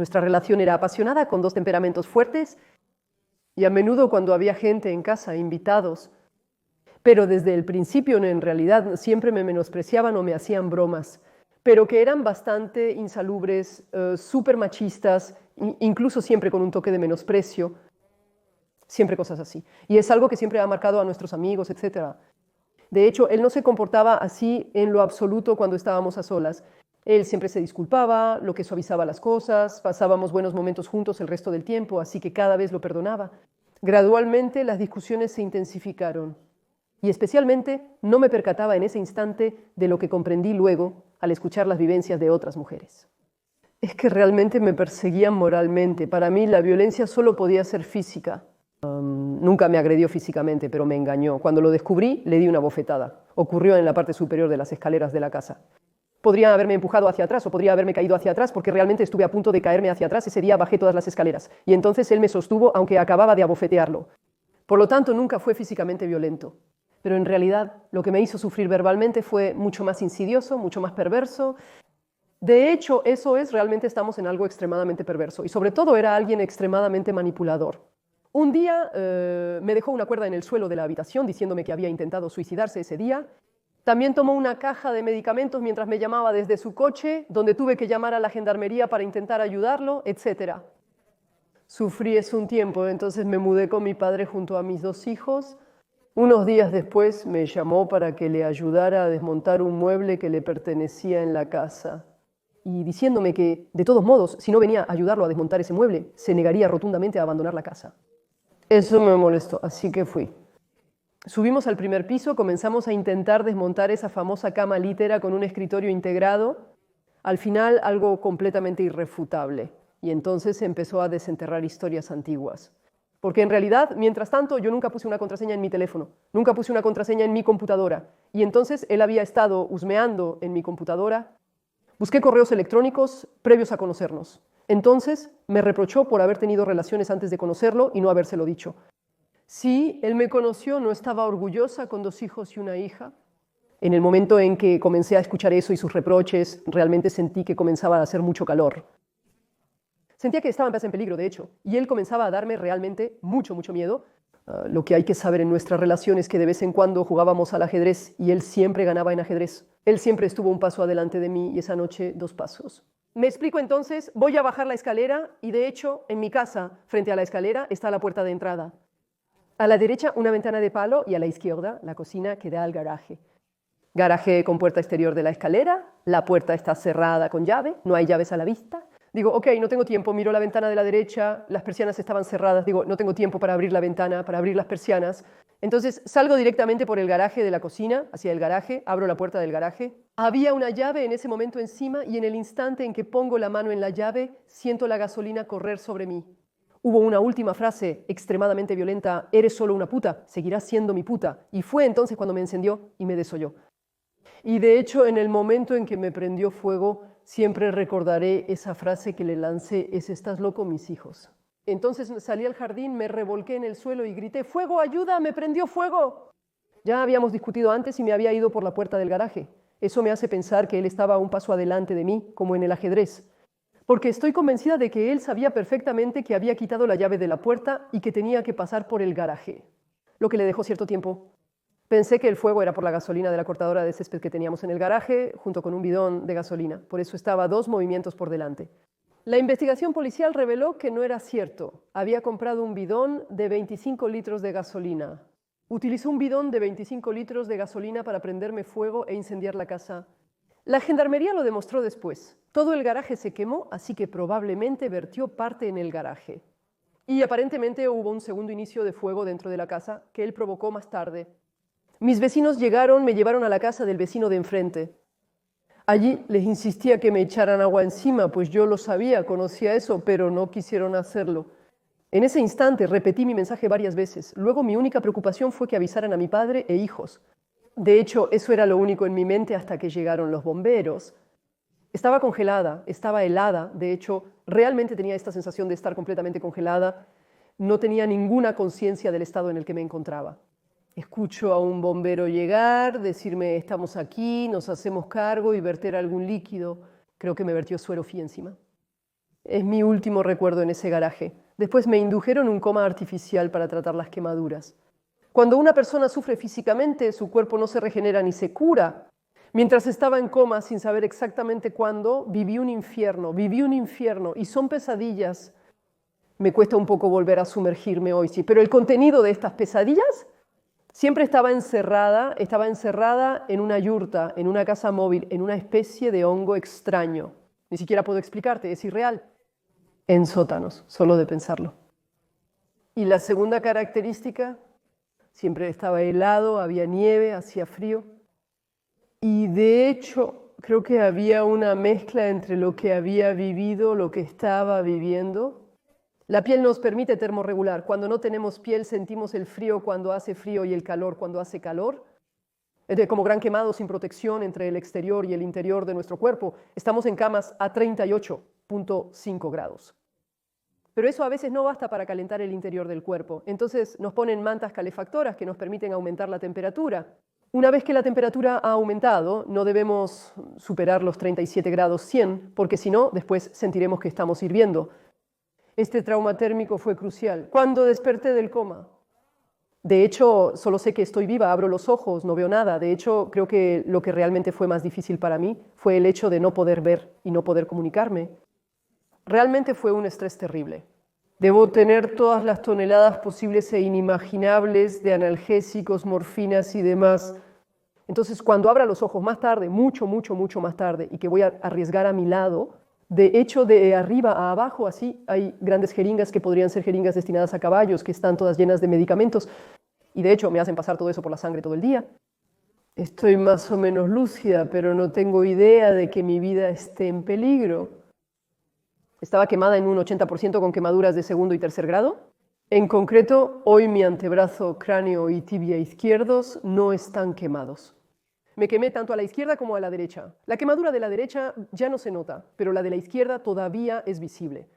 Nuestra relación era apasionada, con dos temperamentos fuertes, y a menudo cuando había gente en casa, invitados, pero desde el principio en realidad siempre me menospreciaban o me hacían bromas, pero que eran bastante insalubres, súper machistas, incluso siempre con un toque de menosprecio, siempre cosas así. Y es algo que siempre ha marcado a nuestros amigos, etc. De hecho, él no se comportaba así en lo absoluto cuando estábamos a solas. Él siempre se disculpaba, lo que suavizaba las cosas, pasábamos buenos momentos juntos el resto del tiempo, así que cada vez lo perdonaba. Gradualmente las discusiones se intensificaron y especialmente no me percataba en ese instante de lo que comprendí luego al escuchar las vivencias de otras mujeres. Es que realmente me perseguían moralmente. Para mí la violencia solo podía ser física. Nunca me agredió físicamente, pero me engañó. Cuando lo descubrí, le di una bofetada. Ocurrió en la parte superior de las escaleras de la casa. Podría haberme empujado hacia atrás o podría haberme caído hacia atrás porque realmente estuve a punto de caerme hacia atrás. Ese día bajé todas las escaleras y entonces él me sostuvo aunque acababa de abofetearlo. Por lo tanto, nunca fue físicamente violento. Pero en realidad lo que me hizo sufrir verbalmente fue mucho más insidioso, mucho más perverso. De hecho, eso es, realmente estamos en algo extremadamente perverso y sobre todo era alguien extremadamente manipulador. Un día me dejó una cuerda en el suelo de la habitación diciéndome que había intentado suicidarse ese día. También tomó una caja de medicamentos mientras me llamaba desde su coche, donde tuve que llamar a la gendarmería para intentar ayudarlo, etc. Sufrí eso un tiempo, entonces me mudé con mi padre junto a mis dos hijos. Unos días después me llamó para que le ayudara a desmontar un mueble que le pertenecía en la casa. Y diciéndome que, de todos modos, si no venía a ayudarlo a desmontar ese mueble, se negaría rotundamente a abandonar la casa. Eso me molestó, así que fui. Subimos al primer piso, comenzamos a intentar desmontar esa famosa cama lítera con un escritorio integrado. Al final, algo completamente irrefutable. Y entonces se empezó a desenterrar historias antiguas. Porque en realidad, mientras tanto, yo nunca puse una contraseña en mi teléfono, nunca puse una contraseña en mi computadora. Y entonces él había estado husmeando en mi computadora. Busqué correos electrónicos previos a conocernos. Entonces me reprochó por haber tenido relaciones antes de conocerlo y no habérselo dicho. Sí, él me conoció, no estaba orgullosa con dos hijos y una hija. En el momento en que comencé a escuchar eso y sus reproches, realmente sentí que comenzaba a hacer mucho calor. Sentía que estaba en peligro, de hecho, y él comenzaba a darme realmente mucho miedo. Lo que hay que saber en nuestra relación es que de vez en cuando jugábamos al ajedrez y él siempre ganaba en ajedrez. Él siempre estuvo un paso adelante de mí y esa noche 2 pasos. Me explico entonces, voy a bajar la escalera y de hecho en mi casa, frente a la escalera, está la puerta de entrada. A la derecha una ventana de palo y a la izquierda la cocina que da al garaje. Garaje con puerta exterior de la escalera, la puerta está cerrada con llave, no hay llaves a la vista. Digo, ok, no tengo tiempo, miro la ventana de la derecha, las persianas estaban cerradas, digo, no tengo tiempo para abrir la ventana, para abrir las persianas. Entonces salgo directamente por el garaje de la cocina, hacia el garaje, abro la puerta del garaje. Había una llave en ese momento encima y en el instante en que pongo la mano en la llave, siento la gasolina correr sobre mí. Hubo una última frase extremadamente violenta, eres solo una puta, seguirás siendo mi puta. Y fue entonces cuando me encendió y me desolló. Y de hecho, en el momento en que me prendió fuego, siempre recordaré esa frase que le lancé, es ¿estás loco, mis hijos? Entonces salí al jardín, me revolqué en el suelo y grité, ¡fuego, ayuda, me prendió fuego! Ya habíamos discutido antes y me había ido por la puerta del garaje. Eso me hace pensar que él estaba un paso adelante de mí, como en el ajedrez. Porque estoy convencida de que él sabía perfectamente que había quitado la llave de la puerta y que tenía que pasar por el garaje, lo que le dejó cierto tiempo. Pensé que el fuego era por la gasolina de la cortadora de césped que teníamos en el garaje, junto con un bidón de gasolina. Por eso estaba 2 movimientos por delante. La investigación policial reveló que no era cierto. Había comprado un bidón de 25 litros de gasolina. Utilizó un bidón de 25 litros de gasolina para prenderme fuego e incendiar la casa. La gendarmería lo demostró después. Todo el garaje se quemó, así que probablemente vertió parte en el garaje. Y aparentemente hubo un segundo inicio de fuego dentro de la casa que él provocó más tarde. Mis vecinos llegaron, me llevaron a la casa del vecino de enfrente. Allí les insistía que me echaran agua encima, pues yo lo sabía, conocía eso, pero no quisieron hacerlo. En ese instante repetí mi mensaje varias veces. Luego mi única preocupación fue que avisaran a mi padre e hijos. De hecho, eso era lo único en mi mente hasta que llegaron los bomberos. Estaba congelada, estaba helada. De hecho, realmente tenía esta sensación de estar completamente congelada. No tenía ninguna conciencia del estado en el que me encontraba. Escucho a un bombero llegar, decirme, estamos aquí, nos hacemos cargo y verter algún líquido. Creo que me vertió suero fí encima. Es mi último recuerdo en ese garaje. Después me indujeron un coma artificial para tratar las quemaduras. Cuando una persona sufre físicamente, su cuerpo no se regenera ni se cura. Mientras estaba en coma, sin saber exactamente cuándo, viví un infierno, y son pesadillas. Me cuesta un poco volver a sumergirme hoy, sí, pero el contenido de estas pesadillas siempre estaba encerrada en una yurta, en una casa móvil, en una especie de hongo extraño. Ni siquiera puedo explicarte, es irreal. En sótanos, solo de pensarlo. Y la segunda característica, siempre estaba helado, había nieve, hacía frío. Y de hecho, creo que había una mezcla entre lo que había vivido, lo que estaba viviendo. La piel nos permite termorregular. Cuando no tenemos piel sentimos el frío cuando hace frío y el calor cuando hace calor. Como gran quemado sin protección entre el exterior y el interior de nuestro cuerpo. Estamos en camas a 38.5 grados. Pero eso a veces no basta para calentar el interior del cuerpo. Entonces nos ponen mantas calefactoras que nos permiten aumentar la temperatura. Una vez que la temperatura ha aumentado, no debemos superar los 37 grados 100, porque si no, después sentiremos que estamos hirviendo. Este trauma térmico fue crucial. Cuando desperté del coma, de hecho, solo sé que estoy viva, abro los ojos, no veo nada. De hecho, creo que lo que realmente fue más difícil para mí fue el hecho de no poder ver y no poder comunicarme. Realmente fue un estrés terrible. Debo tener todas las toneladas posibles e inimaginables de analgésicos, morfinas y demás. Entonces, cuando abra los ojos más tarde, mucho más tarde, y que voy a arriesgar a mi lado, de hecho, de arriba a abajo, así, hay grandes jeringas que podrían ser jeringas destinadas a caballos, que están todas llenas de medicamentos, y de hecho me hacen pasar todo eso por la sangre todo el día. Estoy más o menos lúcida, pero no tengo idea de que mi vida esté en peligro. Estaba quemada en un 80% con quemaduras de segundo y tercer grado. En concreto, hoy mi antebrazo, cráneo y tibia izquierdos no están quemados. Me quemé tanto a la izquierda como a la derecha. La quemadura de la derecha ya no se nota, pero la de la izquierda todavía es visible.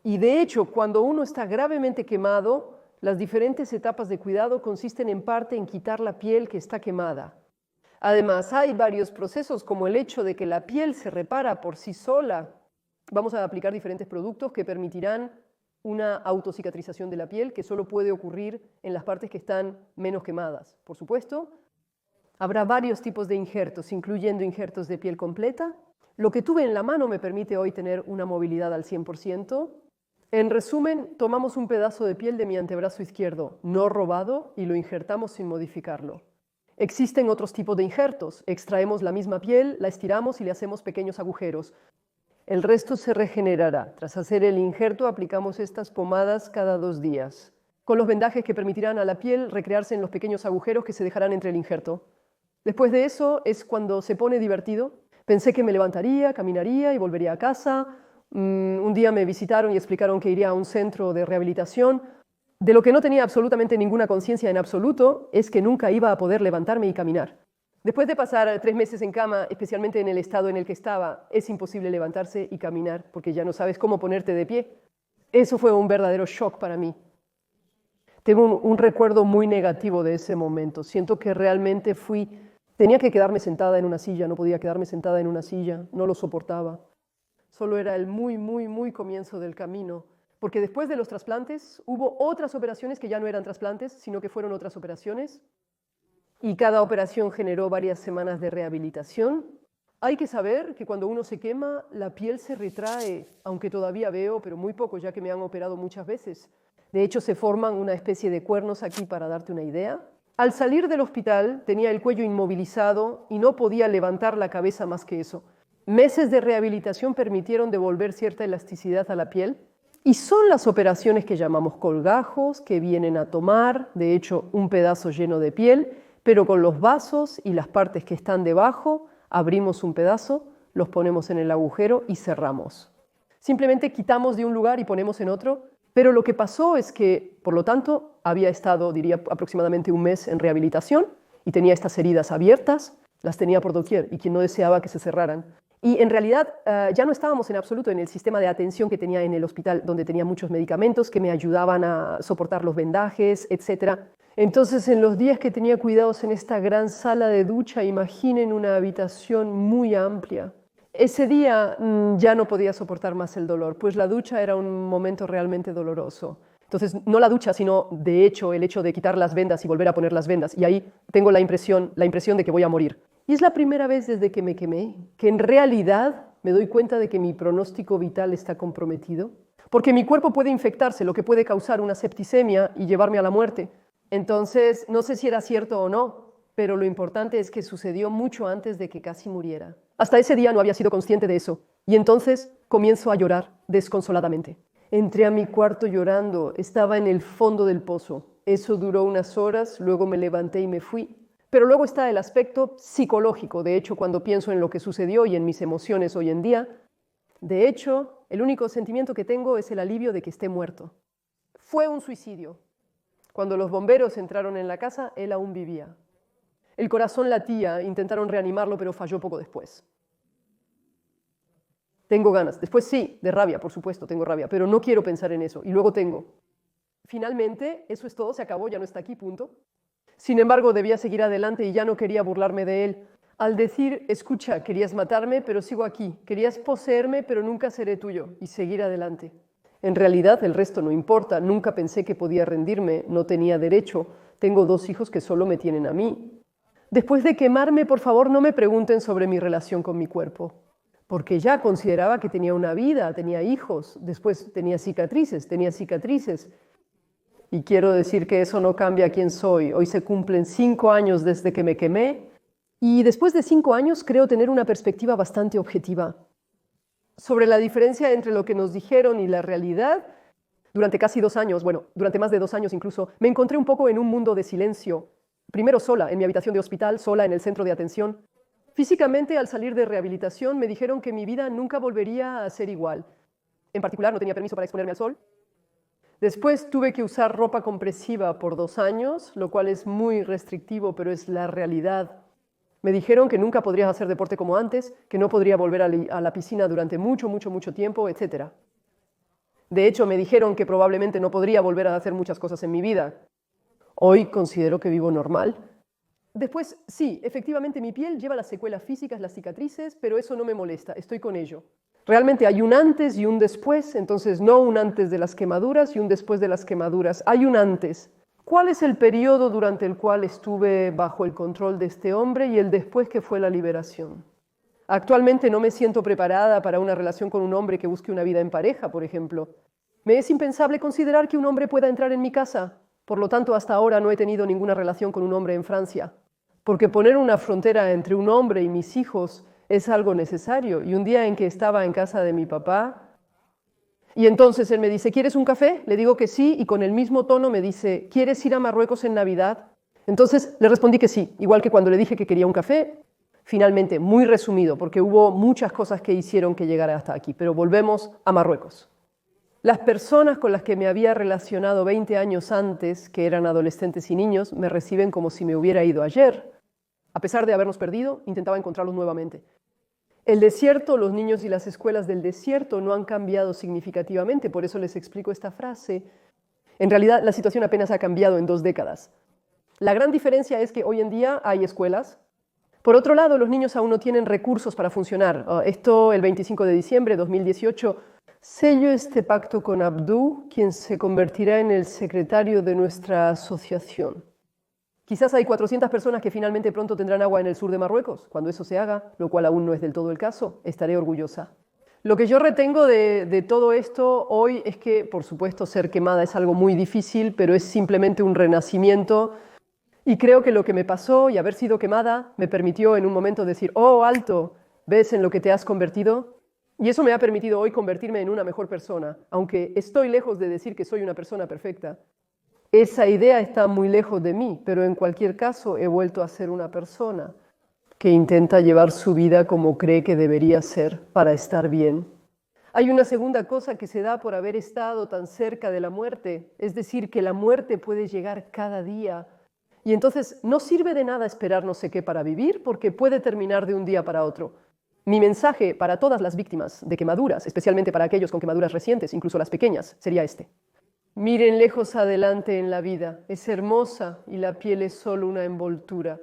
Y de hecho, cuando uno está gravemente quemado, las diferentes etapas de cuidado consisten en parte en quitar la piel que está quemada. Además, hay varios procesos como el hecho de que la piel se repara por sí sola. Vamos a aplicar diferentes productos que permitirán una autocicatrización de la piel que solo puede ocurrir en las partes que están menos quemadas. Por supuesto, habrá varios tipos de injertos, incluyendo injertos de piel completa. Lo que tuve en la mano me permite hoy tener una movilidad al 100%. En resumen, tomamos un pedazo de piel de mi antebrazo izquierdo, no robado, y lo injertamos sin modificarlo. Existen otros tipos de injertos. Extraemos la misma piel, la estiramos y le hacemos pequeños agujeros. El resto se regenerará. Tras hacer el injerto, aplicamos estas pomadas cada 2 días, con los vendajes que permitirán a la piel recrearse en los pequeños agujeros que se dejarán entre el injerto. Después de eso es cuando se pone divertido. Pensé que me levantaría, caminaría y volvería a casa. Un día me visitaron y explicaron que iría a un centro de rehabilitación. De lo que no tenía absolutamente ninguna conciencia en absoluto es que nunca iba a poder levantarme y caminar. Después de pasar 3 meses en cama, especialmente en el estado en el que estaba, es imposible levantarse y caminar porque ya no sabes cómo ponerte de pie. Eso fue un verdadero shock para mí. Tengo un recuerdo muy negativo de ese momento. Siento que realmente tenía que quedarme sentada en una silla, no podía quedarme sentada en una silla, no lo soportaba. Solo era el muy comienzo del camino, porque después de los trasplantes hubo otras operaciones que ya no eran trasplantes, sino que fueron otras operaciones. Y cada operación generó varias semanas de rehabilitación. Hay que saber que cuando uno se quema, la piel se retrae, aunque todavía veo, pero muy poco, ya que me han operado muchas veces. De hecho, se forman una especie de cuernos aquí para darte una idea. Al salir del hospital, tenía el cuello inmovilizado y no podía levantar la cabeza más que eso. Meses de rehabilitación permitieron devolver cierta elasticidad a la piel. Y son las operaciones que llamamos colgajos, que vienen a tomar, de hecho, un pedazo lleno de piel, pero con los vasos y las partes que están debajo, abrimos un pedazo, los ponemos en el agujero y cerramos. Simplemente quitamos de un lugar y ponemos en otro, pero lo que pasó es que, por lo tanto, había estado, diría, aproximadamente 1 mes en rehabilitación y tenía estas heridas abiertas, las tenía por doquier y quien no deseaba que se cerraran. Y en realidad ya no estábamos en absoluto en el sistema de atención que tenía en el hospital, donde tenía muchos medicamentos que me ayudaban a soportar los vendajes, etc. Entonces, en los días que tenía cuidados en esta gran sala de ducha, imaginen una habitación muy amplia. Ese día ya no podía soportar más el dolor, pues la ducha era un momento realmente doloroso. Entonces, no la ducha, sino de hecho el hecho de quitar las vendas y volver a poner las vendas. Y ahí tengo la impresión de que voy a morir. Y es la primera vez desde que me quemé que en realidad me doy cuenta de que mi pronóstico vital está comprometido. Porque mi cuerpo puede infectarse, lo que puede causar una septicemia y llevarme a la muerte. Entonces, no sé si era cierto o no, pero lo importante es que sucedió mucho antes de que casi muriera. Hasta ese día no había sido consciente de eso. Y entonces comienzo a llorar desconsoladamente. Entré a mi cuarto llorando, estaba en el fondo del pozo. Eso duró unas horas, luego me levanté y me fui. Pero luego está el aspecto psicológico. De hecho, cuando pienso en lo que sucedió y en mis emociones hoy en día, de hecho, el único sentimiento que tengo es el alivio de que esté muerto. Fue un suicidio. Cuando los bomberos entraron en la casa, él aún vivía. El corazón latía, intentaron reanimarlo, pero falló poco después. Tengo ganas. Después sí, de rabia, por supuesto, tengo rabia, pero no quiero pensar en eso. Y luego tengo. Finalmente, eso es todo, se acabó, ya no está aquí, punto. Sin embargo, debía seguir adelante y ya no quería burlarme de él. Al decir, escucha, querías matarme, pero sigo aquí. Querías poseerme, pero nunca seré tuyo. Y seguir adelante. En realidad, el resto no importa. Nunca pensé que podía rendirme. No tenía derecho. Tengo 2 hijos que solo me tienen a mí. Después de quemarme, por favor, no me pregunten sobre mi relación con mi cuerpo. Porque ya consideraba que tenía una vida, tenía hijos, después tenía cicatrices. Y quiero decir que eso no cambia quién soy. Hoy se cumplen 5 años desde que me quemé y después de 5 años creo tener una perspectiva bastante objetiva sobre la diferencia entre lo que nos dijeron y la realidad. Durante casi 2 años, bueno, durante más de 2 años incluso, me encontré un poco en un mundo de silencio. Primero sola, en mi habitación de hospital, sola en el centro de atención. Físicamente, al salir de rehabilitación, me dijeron que mi vida nunca volvería a ser igual. En particular, no tenía permiso para exponerme al sol. Después tuve que usar ropa compresiva por 2 años, lo cual es muy restrictivo, pero es la realidad. Me dijeron que nunca podría hacer deporte como antes, que no podría volver a la piscina durante mucho tiempo, etc. De hecho, me dijeron que probablemente no podría volver a hacer muchas cosas en mi vida. Hoy considero que vivo normal. Después, sí, efectivamente mi piel lleva las secuelas físicas, las cicatrices, pero eso no me molesta, estoy con ello. Realmente hay un antes y un después, entonces no un antes de las quemaduras y un después de las quemaduras, hay un antes. ¿Cuál es el periodo durante el cual estuve bajo el control de este hombre y el después que fue la liberación? Actualmente no me siento preparada para una relación con un hombre que busque una vida en pareja, por ejemplo. Me es impensable considerar que un hombre pueda entrar en mi casa. Por lo tanto, hasta ahora no he tenido ninguna relación con un hombre en Francia. Porque poner una frontera entre un hombre y mis hijos es algo necesario. Y un día en que estaba en casa de mi papá, y entonces él me dice, ¿quieres un café? Le digo que sí, y con el mismo tono me dice, ¿quieres ir a Marruecos en Navidad? Entonces le respondí que sí, igual que cuando le dije que quería un café. Finalmente, muy resumido, porque hubo muchas cosas que hicieron que llegara hasta aquí, pero volvemos a Marruecos. Las personas con las que me había relacionado 20 años antes, que eran adolescentes y niños, me reciben como si me hubiera ido ayer. A pesar de habernos perdido, intentaba encontrarlos nuevamente. El desierto, los niños y las escuelas del desierto no han cambiado significativamente, por eso les explico esta frase. En realidad, la situación apenas ha cambiado en 2 décadas. La gran diferencia es que hoy en día hay escuelas. Por otro lado, los niños aún no tienen recursos para funcionar. Esto, el 25 de diciembre de 2018, sello este pacto con Abdou, quien se convertirá en el secretario de nuestra asociación. Quizás hay 400 personas que finalmente pronto tendrán agua en el sur de Marruecos. Cuando eso se haga, lo cual aún no es del todo el caso, estaré orgullosa. Lo que yo retengo de todo esto hoy es que, por supuesto, ser quemada es algo muy difícil, pero es simplemente un renacimiento. Y creo que lo que me pasó y haber sido quemada me permitió en un momento decir, oh, alto, ¿ves en lo que te has convertido? Y eso me ha permitido hoy convertirme en una mejor persona, aunque estoy lejos de decir que soy una persona perfecta. Esa idea está muy lejos de mí, pero en cualquier caso he vuelto a ser una persona que intenta llevar su vida como cree que debería ser para estar bien. Hay una segunda cosa que se da por haber estado tan cerca de la muerte, es decir, que la muerte puede llegar cada día. Y entonces no sirve de nada esperar no sé qué para vivir, porque puede terminar de un día para otro. Mi mensaje para todas las víctimas de quemaduras, especialmente para aquellos con quemaduras recientes, incluso las pequeñas, sería este. Miren lejos adelante en la vida, es hermosa y la piel es solo una envoltura.